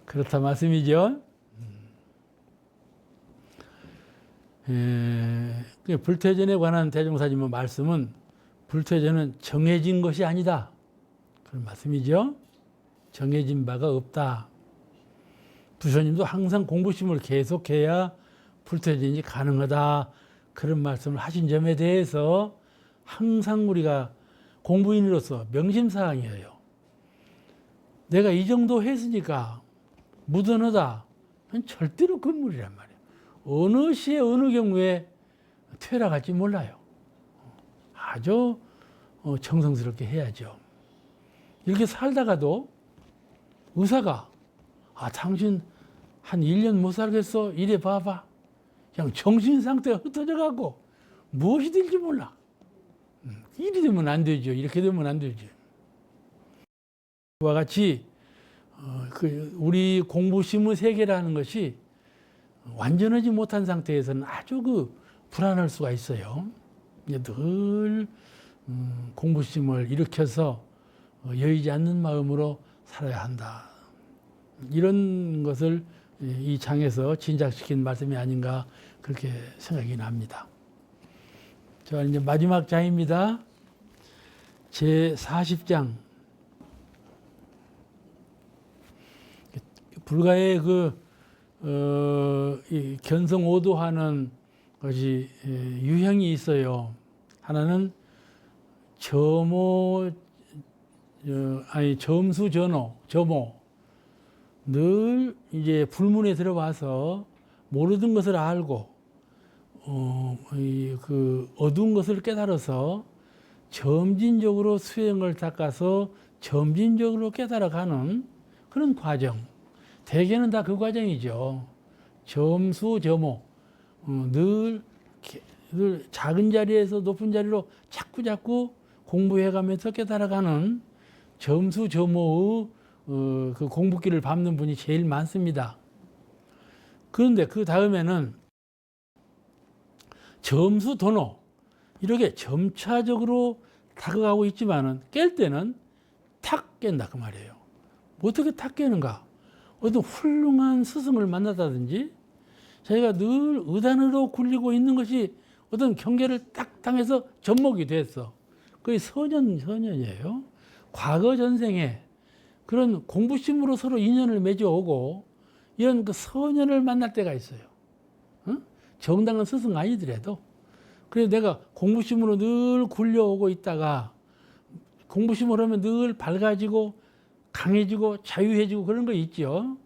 Speaker 1: 그렇다 말씀이죠. 불퇴전에 관한 대종사님의 말씀은 불퇴전은 정해진 것이 아니다. 그런 말씀이죠. 정해진 바가 없다. 부처님도 항상 공부심을 계속해야 불퇴전이 가능하다. 그런 말씀을 하신 점에 대해서 항상 우리가 공부인으로서 명심사항이에요. 내가 이 정도 했으니까 무던하다. 절대로 건물이란 말이에요. 어느 시에 어느 경우에 퇴락할지 몰라요. 아주 정성스럽게 해야죠. 이렇게 살다가도 의사가 당신 한 1년 못 살겠어? 이래 봐봐. 그냥 정신 상태가 흩어져 가고 무엇이 될지 몰라. 이리 되면 안 되죠. 이렇게 되면 안 되죠. 그와 같이 우리 공부심의 세계라는 것이 완전하지 못한 상태에서는 아주 불안할 수가 있어요. 늘 공부심을 일으켜서 여의지 않는 마음으로 살아야 한다. 이런 것을 이 장에서 진작시킨 말씀이 아닌가 그렇게 생각이 납니다. 자, 이제 마지막 장입니다. 제 40장. 불가의 이 견성오도하는 것이 유형이 있어요. 하나는 점수 늘 이제 불문에 들어와서 모르던 것을 알고 어두운 것을 깨달아서 점진적으로 수행을 닦아서 점진적으로 깨달아가는 그런 과정. 대개는 다 그 과정이죠. 늘 작은 자리에서 높은 자리로 자꾸 공부해가면서 깨달아가는 점수점오의 그 공부길을 밟는 분이 제일 많습니다. 그런데 그 다음에는 점수도노 이렇게 점차적으로 다가가고 있지만은 깰 때는 탁 깬다 그 말이에요. 어떻게 탁 깨는가? 어떤 훌륭한 스승을 만났다든지 자기가 늘 의단으로 굴리고 있는 것이 어떤 경계를 딱 당해서 접목이 됐어. 그게 선연이에요. 과거 전생에 그런 공부심으로 서로 인연을 맺어오고 이런 그 선연을 만날 때가 있어요. 정당한 스승 아니더라도. 그래서 내가 공부심으로 늘 굴려오고 있다가 공부심으로 하면 늘 밝아지고 강해지고 자유해지고 그런 거 있죠.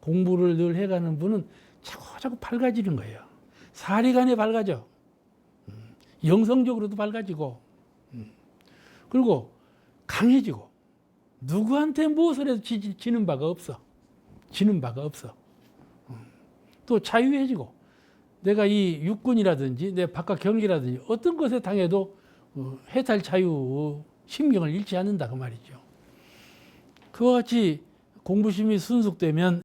Speaker 1: 공부를 늘 해가는 분은 자꾸 밝아지는 거예요. 사리간에 밝아져. 영성적으로도 밝아지고 그리고 강해지고 누구한테 무엇을 해도 지는 바가 없어. 지는 바가 없어. 또 자유해지고 내가 이 육군이라든지 내 바깥 경기라든지 어떤 것에 당해도 해탈 자유 심경을 잃지 않는다 그 말이죠. 그와 같이 공부심이 순숙되면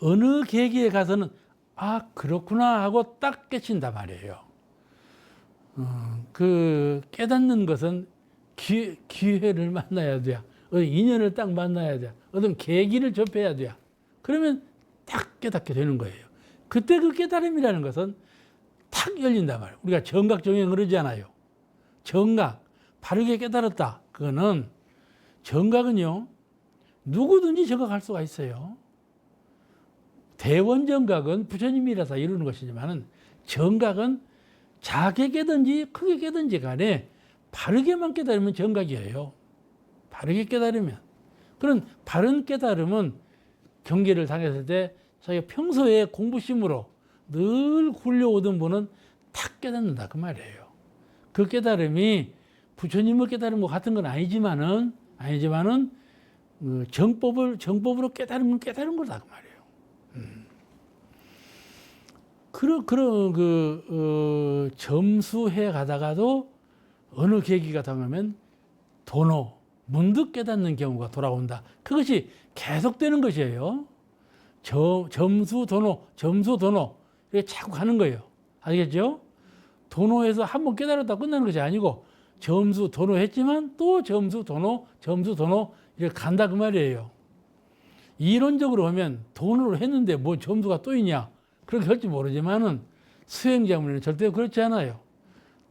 Speaker 1: 어느 계기에 가서는 아 그렇구나 하고 딱 깨친단 말이에요. 그 깨닫는 것은 기회를 만나야 돼. 어떤 인연을 딱 만나야 돼. 어떤 계기를 접해야 돼. 그러면 딱 깨닫게 되는 거예요. 그때 그 깨달음이라는 것은 탁 열린단 말이에요. 우리가 정각정영 그러잖아요. 정각, 바르게 깨달았다. 그거는 정각은요. 누구든지 정각할 수가 있어요. 대원정각은 부처님이라서 이루는 것이지만 정각은 작게 깨든지 크게 깨든지 간에 바르게만 깨달으면 정각이에요. 바르게 깨달으면. 그런 바른 깨달음은 경계를 당했을 때 자기가 평소에 공부심으로 늘 굴려오던 분은 탁 깨닫는다 그 말이에요. 그 깨달음이 부처님의 깨달음과 같은 건 아니지만은 정법으로 깨달은 거다 그 말이에요. 점수해 가다가도 어느 계기가 당하면 도노, 문득 깨닫는 경우가 돌아온다. 그것이 계속되는 것이에요. 점수, 도노, 이렇게 자꾸 가는 거예요. 알겠죠? 도노해서 한번 깨달았다 끝나는 것이 아니고 점수, 도노했지만 또 점수, 도노 이렇게 간다 그 말이에요. 이론적으로 보면 도노를 했는데 뭐 점수가 또 있냐? 그렇게 할지 모르지만은 수행자문에는 절대 그렇지 않아요.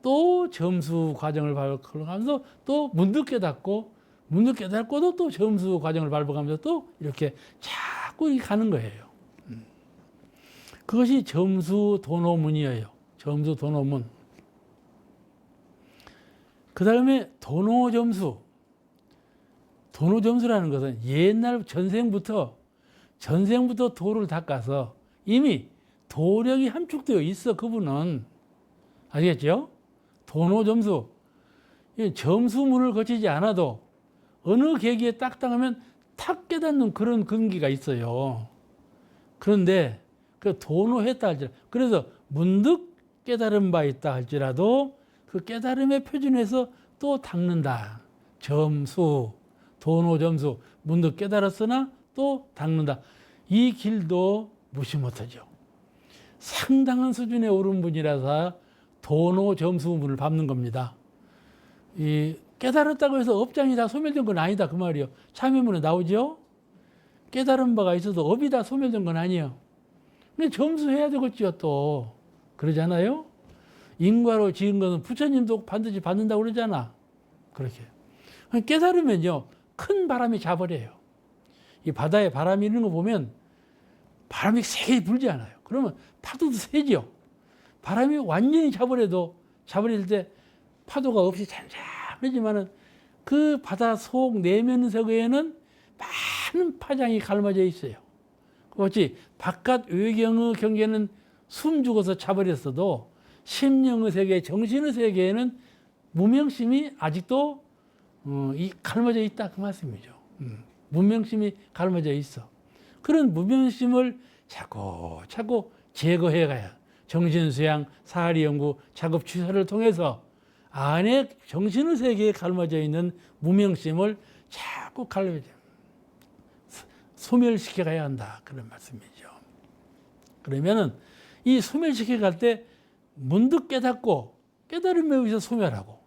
Speaker 1: 또 점수 과정을 밟아가면서 또 문득 깨닫고도 또 점수 과정을 밟아가면서 또 이렇게 자꾸 이렇게 가는 거예요. 그것이 점수 도노문이에요. 점수 도노문. 그 다음에 도노점수. 도노점수라는 것은 옛날 전생부터 도를 닦아서 이미 도력이 함축되어 있어 그분은. 아시겠죠? 도노점수. 점수문을 거치지 않아도 어느 계기에 딱 당하면 탁 깨닫는 그런 근기가 있어요. 그런데 그 도노했다 할지라도 그래서 문득 깨달은 바 있다 할지라도 그 깨달음의 표준에서 또 닦는다. 점수, 도노점수, 문득 깨달았으나 또 닦는다. 이 길도 무시 못하죠. 상당한 수준에 오른 분이라서 도노점수문을 밟는 겁니다. 이 깨달았다고 해서 업장이 다 소멸된 건 아니다 그 말이에요. 참여문에 나오죠. 깨달은 바가 있어도 업이 다 소멸된 건 아니에요. 근데 점수해야 되겠죠 또. 그러잖아요. 인과로 지은 것은 부처님도 반드시 받는다고 그러잖아. 그렇게. 깨달으면요 큰 바람이 자버려요. 이 바다에 바람이 있는 거 보면 바람이 세게 불지 않아요. 그러면 파도도 세죠. 바람이 완전히 자버릴 때 파도가 없이 잔잔하지만은 그 바다 속 내면석에는 많은 파장이 갈라져 있어요. 그렇지 바깥 외경의 경계는 숨 죽어서 자버렸어도 심령의 세계, 정신의 세계에는 무명심이 아직도 갈라져 있다 그 말씀이죠. 무명심이 갈라져 있어. 그런 무명심을 자꾸 제거해 가야 정신수양, 사리연구, 작업 취사를 통해서 안에 정신의 세계에 갈라져 있는 무명심을 자꾸 소멸시켜 가야 한다 그런 말씀이죠. 그러면은 이 소멸시켜 갈 때 문득 깨닫고 깨달음에 의해서 소멸하고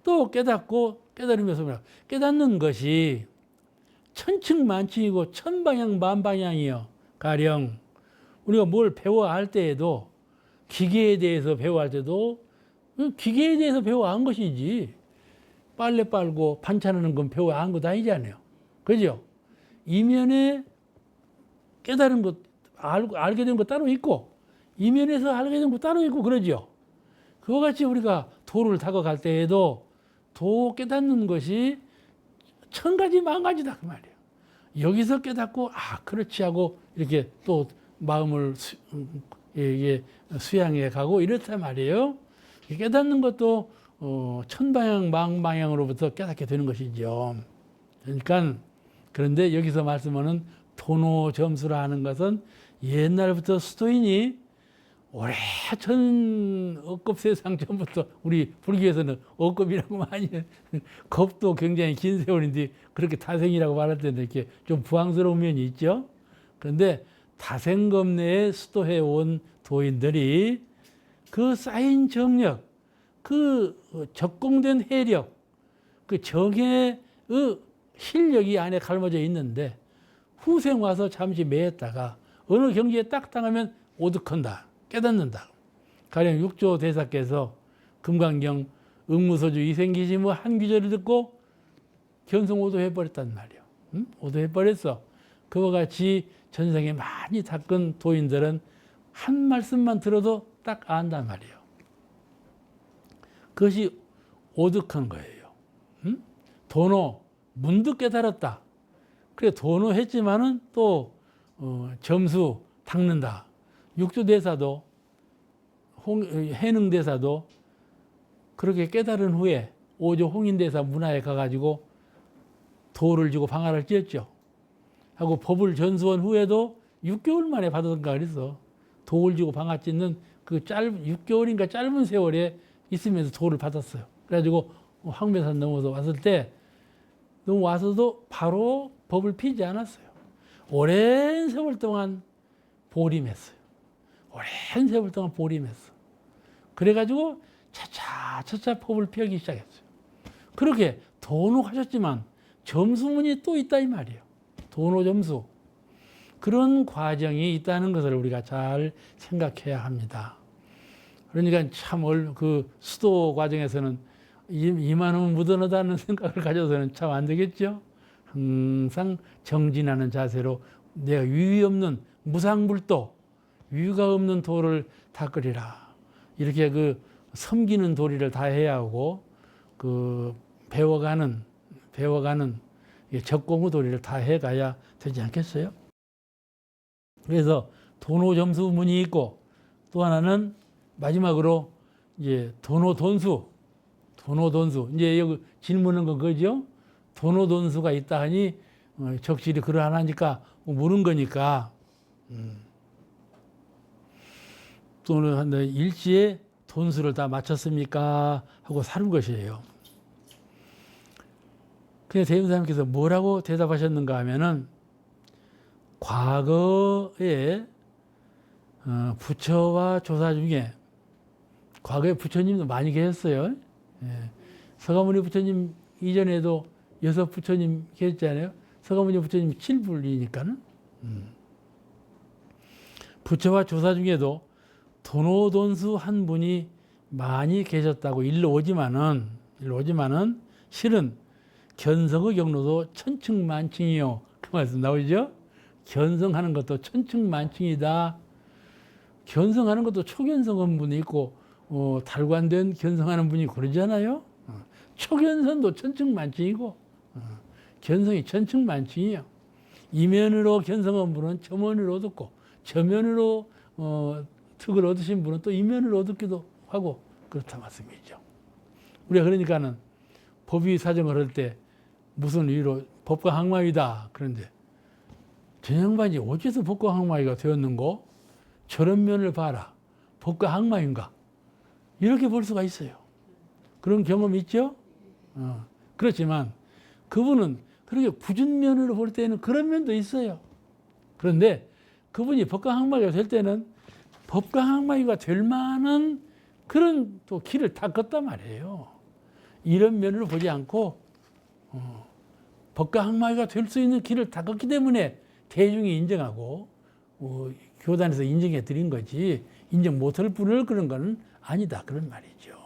Speaker 1: 또 깨닫고 깨달음에 소멸하고 깨닫는 것이 천층만층이고 천방향 만방향이요. 가령 우리가 뭘 배워야 할 때에도 기계에 대해서 배워야 할 때도 기계에 대해서 배워야 한 것이지 빨래 빨고 반찬하는 건 배워야 한 것 아니잖아요. 그죠? 이면에 깨달은 것 알게 된 것 따로 있고 이면에서 알게 된 것 따로 있고 그러죠. 그와 같이 우리가 도를 닦아갈 때에도 도 깨닫는 것이 천 가지 만 가지다 그 말이에요. 여기서 깨닫고 그렇지 하고 이렇게 또 마음을 수양해 가고 이렇단 말이에요. 깨닫는 것도 천방향 만방향으로부터 깨닫게 되는 것이죠. 그러니까 그런데 여기서 말씀하는 도노점수라 하는 것은 옛날부터 수도인이 오래 전 억급 세상 전부터 우리 불교에서는 억급이라고 많이 겁도 굉장히 긴 세월인데 그렇게 타생이라고 말할 때는 이렇게 좀 부황스러운 면이 있죠. 그런데 타생급 내에 수도해 온 도인들이 그 쌓인 정력, 그 적공된 해력, 그 정의 실력이 안에 갈머져 있는데 후생 와서 잠시 매했다가 어느 경지에 딱 당하면 오득한다, 깨닫는다. 가령 육조 대사께서 금강경 응무소주 이생기시무 한 귀절을 듣고 견성오도해버렸단 말이에요. 응? 오도해버렸어. 그와 같이 전생에 많이 닦은 도인들은 한 말씀만 들어도 딱 안단 말이에요. 그것이 오득한 거예요. 응? 도노, 문득 깨달았다. 그래 도노했지만은 또 점수 닦는다. 육조대사도 해능대사도 그렇게 깨달은 후에 오조 홍인대사 문화에 가가지고 도를 주고 방화를 찧었죠. 하고 법을 전수한 후에도 6개월 만에 받았던가 그랬어. 도를 주고 방화 찧는 그 6개월인가 짧은 세월에 있으면서 도를 받았어요. 그래가지고 황매산 넘어서 왔을 때 와서도 바로 법을 피지 않았어요. 오랜 세월 동안 보림했어요. 오랜 세월 동안 보림했어. 그래가지고 차차 법을 펴기 시작했어요. 그렇게 도노하셨지만 점수문이 또 있다 이 말이에요. 도노 점수. 그런 과정이 있다는 것을 우리가 잘 생각해야 합니다. 그러니까 참 그 수도 과정에서는 이만하면 묻어넣다는 생각을 가져서는 참 안 되겠죠. 항상 정진하는 자세로 내가 유의 없는 무상불도, 유의가 없는 도를 닦으리라. 이렇게 그 섬기는 도리를 다 해야 하고 그 배워가는 적공의 도리를 다 해가야 되지 않겠어요? 그래서 도노점수문이 있고 또 하나는 마지막으로 이제 도노돈수. 이제 여기 질문한 건 그거죠? 도노돈수가 있다 하니 적실히 그러하니까 물은 거니까 또는 일지에 돈수를 다 마쳤습니까? 하고 사는 것이에요. 그냥 대임사님께서 뭐라고 대답하셨는가 하면은 과거에 부처와 조사 중에 과거에 부처님도 많이 계셨어요. 예. 서가모니 부처님 이전에도 6 부처님 계셨잖아요. 서가모니 부처님 7불이니까는. 부처와 조사 중에도 도노돈수 한 분이 많이 계셨다고 일러 오지만은 실은 견성의 경로도 천층만층이요. 그 말씀 나오죠? 견성하는 것도 천층만층이다. 견성하는 것도 초견성한 분이 있고 달관된 견성하는 분이 그러잖아요. 초견성도 천층만층이고 견성이 천층만층이에요. 이면으로 견성한 분은 저면으로 얻었고 저면으로 득을 얻으신 분은 또 이면을 얻기도 하고 그렇다 말씀이죠. 우리가 그러니까는 법위 사정을 할 때 무슨 이유로 법과 항마이다 그런데 저 양반이 어째서 법과 항마이가 되었는고? 저런 면을 봐라. 법과 항마인가? 이렇게 볼 수가 있어요. 그런 경험이 있죠? 그렇지만 그분은 그렇게 굳은 면으로 볼 때는 그런 면도 있어요. 그런데 그분이 법과 항마이가 될 때는 법과 항마이가 될 만한 그런 또 길을 닦았단 말이에요. 이런 면을 보지 않고 법과 항마이가 될 수 있는 길을 닦았기 때문에 대중이 인정하고 교단에서 인정해 드린 거지 인정 못할 뿐을 그런 건 아니다 그런 말이죠.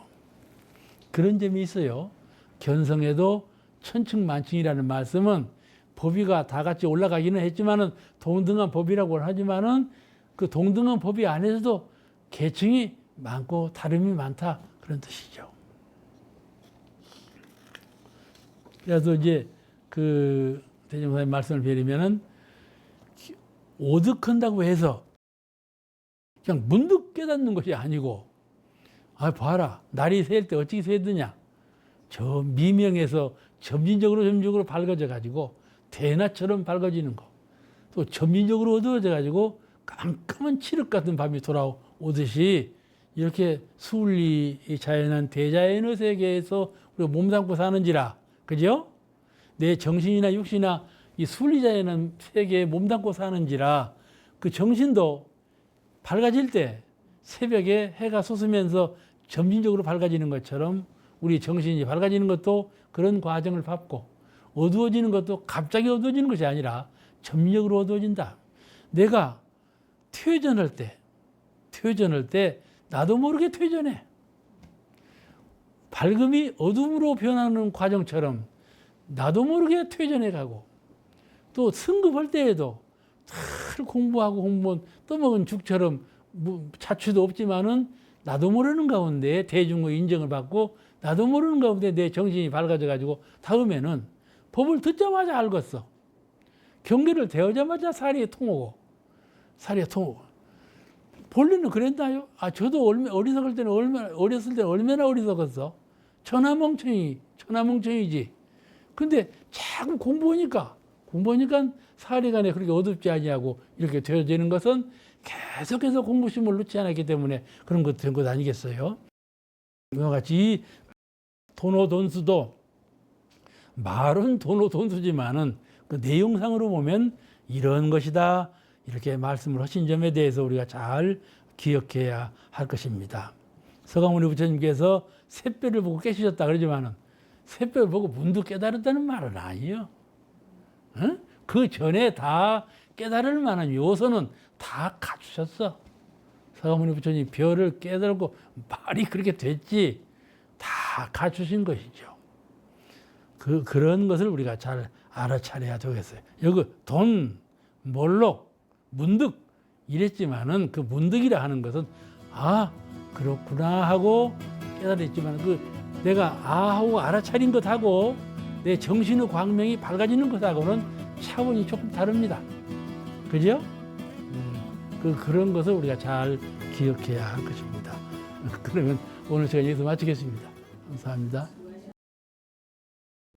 Speaker 1: 그런 점이 있어요. 견성에도 천층만층이라는 말씀은 법위가 다 같이 올라가기는 했지만은 동등한 법이라고 하지만은 그 동등한 법위 안에서도 계층이 많고 다름이 많다 그런 뜻이죠. 그래서 이제 그 대종사님 말씀을 빌리면은 오득한다고 해서 그냥 문득 깨닫는 것이 아니고 봐라 날이 셀 때 어떻게 새드냐 저 미명에서 점진적으로 밝아져 가지고 대낮처럼 밝아지는 거. 또 점진적으로 어두워져 가지고 깜깜한 칠흑 같은 밤이 돌아오듯이 이렇게 수울리 자연한 대자연의 세계에서 우리가 몸담고 사는지라. 그죠? 내 정신이나 육신이나 이 수울리 자연한 세계에 몸담고 사는지라 그 정신도 밝아질 때 새벽에 해가 솟으면서 점진적으로 밝아지는 것처럼 우리 정신이 밝아지는 것도 그런 과정을 밟고 어두워지는 것도 갑자기 어두워지는 것이 아니라 점진적으로 어두워진다. 내가 퇴전할 때 나도 모르게 퇴전해. 밝음이 어둠으로 변하는 과정처럼 나도 모르게 퇴전해 가고 또 승급할 때에도 잘 공부하고 떠먹은 죽처럼 자취도 없지만은 나도 모르는 가운데 대중의 인정을 받고 나도 모르는 가운데 내 정신이 밝아져 가지고 다음에는 법을 듣자마자 알겠어. 경계를 대하자마자 사리에 통하고 본래는 그랬나요? 저도 어렸을 때는 얼마나 어리석었어. 천하멍청이지. 근데 자꾸 공부하니까 사리간에 그렇게 어둡지 아니하고 이렇게 되어지는 것은 계속해서 공부심을 놓지 않았기 때문에 그런 것 된 것 아니겠어요? 이와 같이 도노돈수도 말은 도노돈수지만은 그 내용상으로 보면 이런 것이다 이렇게 말씀을 하신 점에 대해서 우리가 잘 기억해야 할 것입니다. 서강문희 부처님께서 새별을 보고 깨시셨다 그러지만은 새별을 보고 문득 깨달았다는 말은 아니에요. 응? 그 전에 다 깨달을 만한 요소는 다 갖추셨어. 서강문희 부처님 별을 깨달고 말이 그렇게 됐지 다 갖추신 것이죠. 그런 것을 우리가 잘 알아차려야 되겠어요. 여기 돈, 몰록, 문득 이랬지만은 그 문득이라 하는 것은 그렇구나 하고 깨달았지만 내가 하고 알아차린 것하고 내 정신의 광명이 밝아지는 것하고는 차원이 조금 다릅니다. 그죠? 그런 것을 우리가 잘 기억해야 할 것입니다. 그러면 오늘 제가 여기서 마치겠습니다. 감사합니다.